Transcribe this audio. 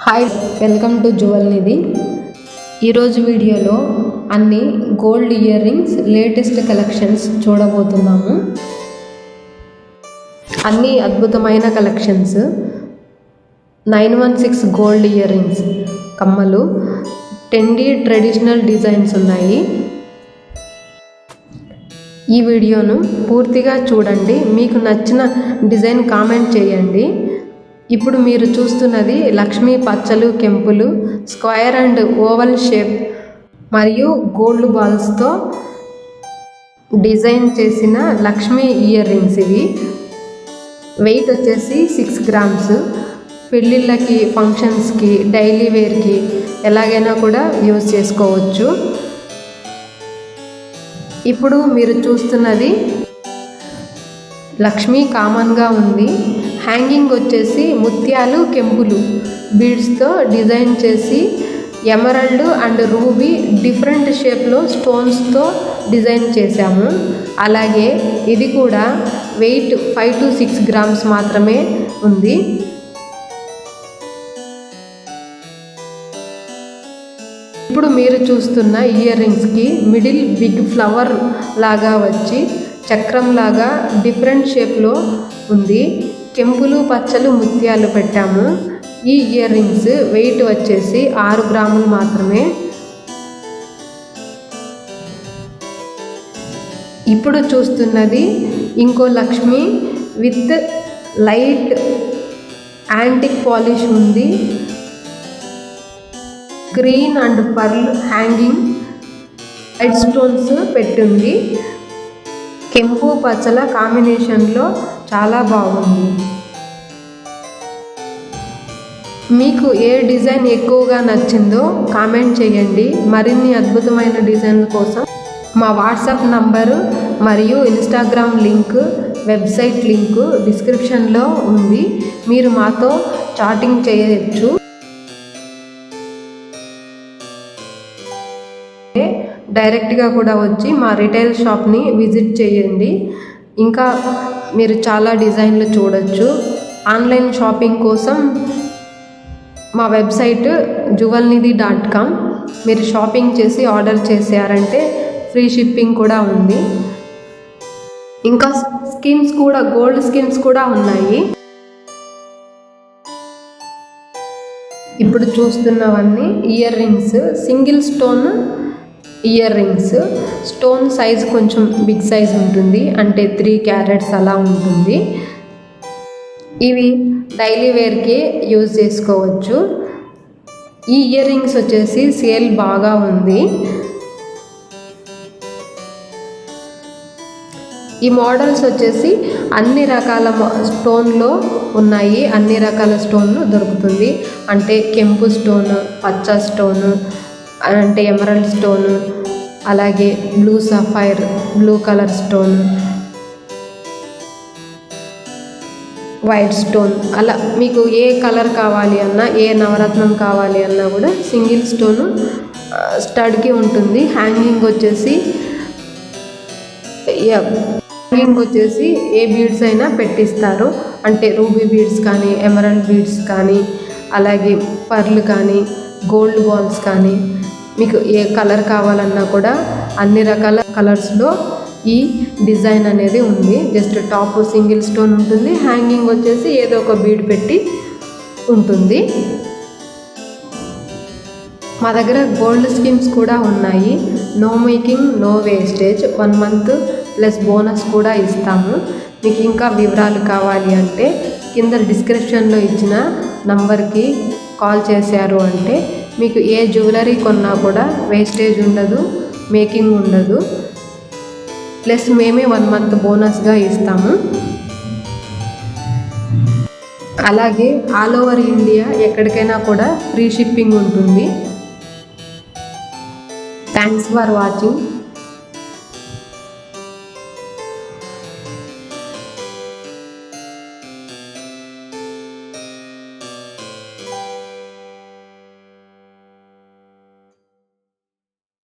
Hi, welcome to jewel నిధి. ఈరోజు వీడియోలో అన్ని gold ear rings latest collections చూడబోతున్నాము. అన్ని అద్భుతమైన కలెక్షన్స్. 916 గోల్డ్ ఇయర్ రింగ్స్ కమ్మలు 10D ట్రెడిషనల్ డిజైన్స్ ఉన్నాయి. ఈ వీడియోను పూర్తిగా చూడండి. మీకు నచ్చిన డిజైన్ కామెంట్ చేయండి. ఇప్పుడు మీరు చూస్తున్నది లక్ష్మీ పచ్చలు, కెంపులు, స్క్వేర్ అండ్ ఓవల్ షేప్ మరియు గోల్డ్ బాల్స్తో డిజైన్ చేసిన లక్ష్మీ ఇయర్ రింగ్స్. ఇవి వెయిట్ వచ్చేసి 6 grams. పెళ్ళిళ్ళకి, ఫంక్షన్స్కి, డైలీ వేర్కి ఎలాగైనా కూడా యూజ్ చేసుకోవచ్చు. ఇప్పుడు మీరు చూస్తున్నది లక్ష్మీ కామన్గా ఉంది. హ్యాంగింగ్ వచ్చేసి ముత్యాలు, కెంపులు బీడ్స్తో డిజైన్ చేసి ఎమరల్డ్ అండ్ రూబీ డిఫరెంట్ షేప్లో స్టోన్స్తో డిజైన్ చేశాము. అలాగే ఇది కూడా వెయిట్ 5 to 6 grams మాత్రమే ఉంది. ఇప్పుడు మీరు చూస్తున్న ఇయర్ రింగ్స్కి మిడిల్ బిగ్ ఫ్లవర్ లాగా వచ్చి చక్రం లాగా డిఫరెంట్ షేప్లో ఉంది. కెంపులు, పచ్చలు, ముత్యాలు పెట్టాము. ఈ ఇయర్ రింగ్స్ వెయిట్ వచ్చేసి 6 grams మాత్రమే. ఇప్పుడు చూస్తున్నది ఇంకో Lakshmi with light antique polish ఉంది. Green and pearl hanging white stones పెట్టింది. కెంపు, పచ్చల కాంబినేషన్లో చాలా బాగుంది. మీకు ఏ డిజైన్ ఎక్కువగా నచ్చిందో కామెంట్ చేయండి. మరిన్ని అద్భుతమైన డిజైన్ల కోసం మా వాట్సాప్ నంబరు మరియు ఇన్స్టాగ్రామ్ లింక్, వెబ్సైట్ లింకు డిస్క్రిప్షన్లో ఉంది. మీరు మాతో చాటింగ్ చేయవచ్చు. డైరెక్ట్గా కూడా వచ్చి మా రిటైల్ షాప్ని విజిట్ చేయండి. ఇంకా మీరు చాలా డిజైన్లు చూడొచ్చు. ఆన్లైన్ షాపింగ్ కోసం మా వెబ్సైట్ jewelnidhi.com. మీరు షాపింగ్ చేసి ఆర్డర్ చేశారంటే ఫ్రీ షిప్పింగ్ కూడా ఉంది. ఇంకా స్కీమ్స్ కూడా, గోల్డ్ స్కీమ్స్ కూడా ఉన్నాయి. ఇప్పుడు చూస్తున్నవన్నీ ear rings, single stone ear rings. Stone size కొంచెం బిగ్ సైజ్ ఉంటుంది, అంటే 3 carats అలా ఉంటుంది. ఇవి డైలీ వేర్కి యూజ్ చేసుకోవచ్చు. ఈ ఇయర్ రింగ్స్ వచ్చేసి సేల్ బాగా ఉంది. ఈ మోడల్స్ వచ్చేసి అన్ని రకాల స్టోన్లో ఉన్నాయి. అన్ని రకాల స్టోన్లు దొరుకుతుంది. అంటే కెంపు స్టోన్, పచ్చ స్టోను, అంటే ఎమరల్డ్ స్టోను, అలాగే blue sapphire, blue colour stone, white stone, అలా మీకు ఏ కలర్ కావాలి అన్నా, ఏ నవరత్నం కావాలి అన్నా కూడా సింగిల్ స్టోను స్టడ్కి ఉంటుంది. హ్యాంగింగ్ వచ్చేసి ఏ బీడ్స్ అయినా పెట్టిస్తారు. అంటే రూబీ బీడ్స్ కానీ, ఎమరల్డ్ బీడ్స్ కానీ, అలాగే పర్ల్ కానీ, గోల్డ్ బాల్స్ కానీ, మీకు ఏ కలర్ కావాలన్నా కూడా అన్ని రకాల కలర్స్లో ఈ డిజైన్ అనేది ఉంది. జస్ట్ టాప్ సింగిల్ స్టోన్ ఉంటుంది. హ్యాంగింగ్ వచ్చేసి ఏదో ఒక బీడ్ పెట్టి ఉంటుంది. మా దగ్గర గోల్డ్ స్కీమ్స్ కూడా ఉన్నాయి. No making, no wastage, 1 month plus bonus కూడా ఇస్తాము. మీకు ఇంకా వివరాలు కావాలి అంటే కింద డిస్క్రిప్షన్లో ఇచ్చిన నంబర్కి కాల్ చేశారు అంటే మీకు ఏ జ్యువెలరీ కొన్నా కూడా వేస్టేజ్ ఉండదు, మేకింగ్ ఉండదు. ప్లస్ మేమే 1 month బోనస్గా ఇస్తాము. అలాగే ఆల్ ఓవర్ ఇండియా ఎక్కడికైనా కూడా ఫ్రీ షిప్పింగ్ ఉంటుంది. Thanks for watching.